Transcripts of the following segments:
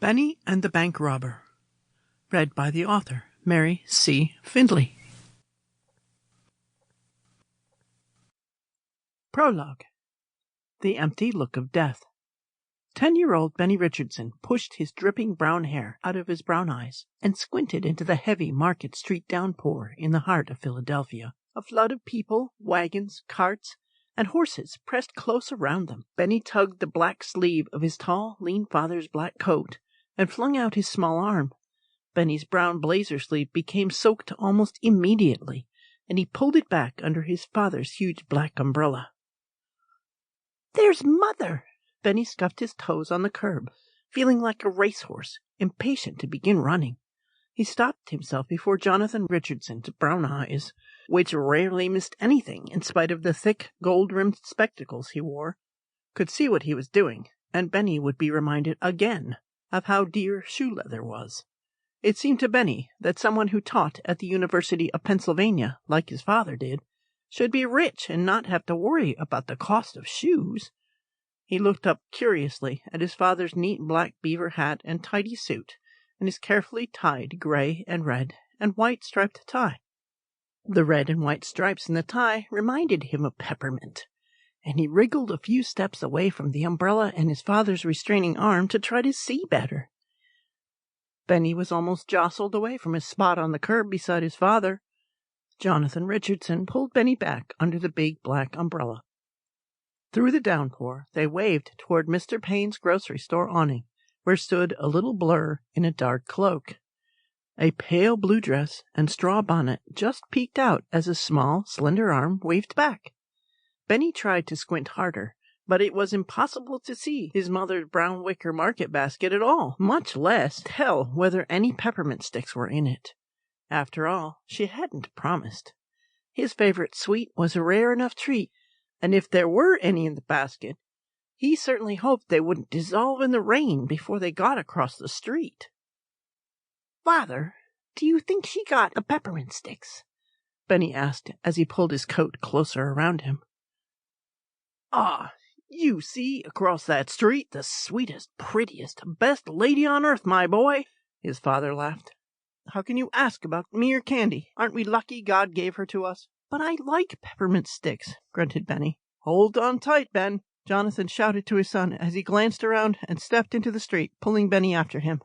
Benny and the Bank Robber. Read by the author, Mary C. Findley. Prologue. The Empty Look of Death. 10-year-old Benny Richardson pushed his dripping brown hair out of his brown eyes and squinted into the heavy Market Street downpour in the heart of Philadelphia. A flood of people, wagons, carts, and horses pressed close around them. Benny tugged the black sleeve of his tall, lean father's black coat and flung out his small arm. Benny's brown blazer sleeve became soaked almost immediately, and he pulled it back under his father's huge black umbrella. "There's Mother!" Benny scuffed his toes on the curb, feeling like a racehorse, impatient to begin running. He stopped himself before Jonathan Richardson's brown eyes, which rarely missed anything in spite of the thick, gold-rimmed spectacles he wore, could see what he was doing, and Benny would be reminded again of how dear shoe leather was. It seemed to Benny that someone who taught at the University of Pennsylvania, like his father did, should be rich and not have to worry about the cost of shoes. He looked up curiously at his father's neat black beaver hat and tidy suit, and his carefully tied gray and red and white striped tie. The red and white stripes in the tie reminded him of peppermint, and he wriggled a few steps away from the umbrella and his father's restraining arm to try to see better. Benny was almost jostled away from his spot on the curb beside his father. Jonathan Richardson pulled Benny back under the big black umbrella. Through the downpour, they waved toward Mr. Payne's grocery store awning, where stood a little blur in a dark cloak. A pale blue dress and straw bonnet just peeked out as a small, slender arm waved back. Benny tried to squint harder, but it was impossible to see his mother's brown wicker market basket at all, much less tell whether any peppermint sticks were in it. After all, she hadn't promised. His favorite sweet was a rare enough treat, and if there were any in the basket, he certainly hoped they wouldn't dissolve in the rain before they got across the street. "Father, do you think she got the peppermint sticks?" Benny asked as he pulled his coat closer around him. "Ah, you see across that street the sweetest, prettiest, best lady on earth, my boy," his father laughed. "How can you ask about mere candy? Aren't we lucky God gave her to us?" "But I like peppermint sticks," grunted Benny. "Hold on tight, Ben," Jonathan shouted to his son as he glanced around and stepped into the street, pulling Benny after him.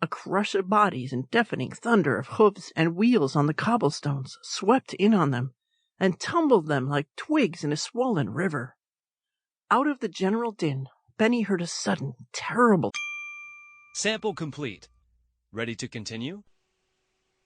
A crush of bodies and deafening thunder of hoofs and wheels on the cobblestones swept in on them and tumbled them like twigs in a swollen river. Out of the general din, Benny heard a sudden, terrible... Sample complete. Ready to continue?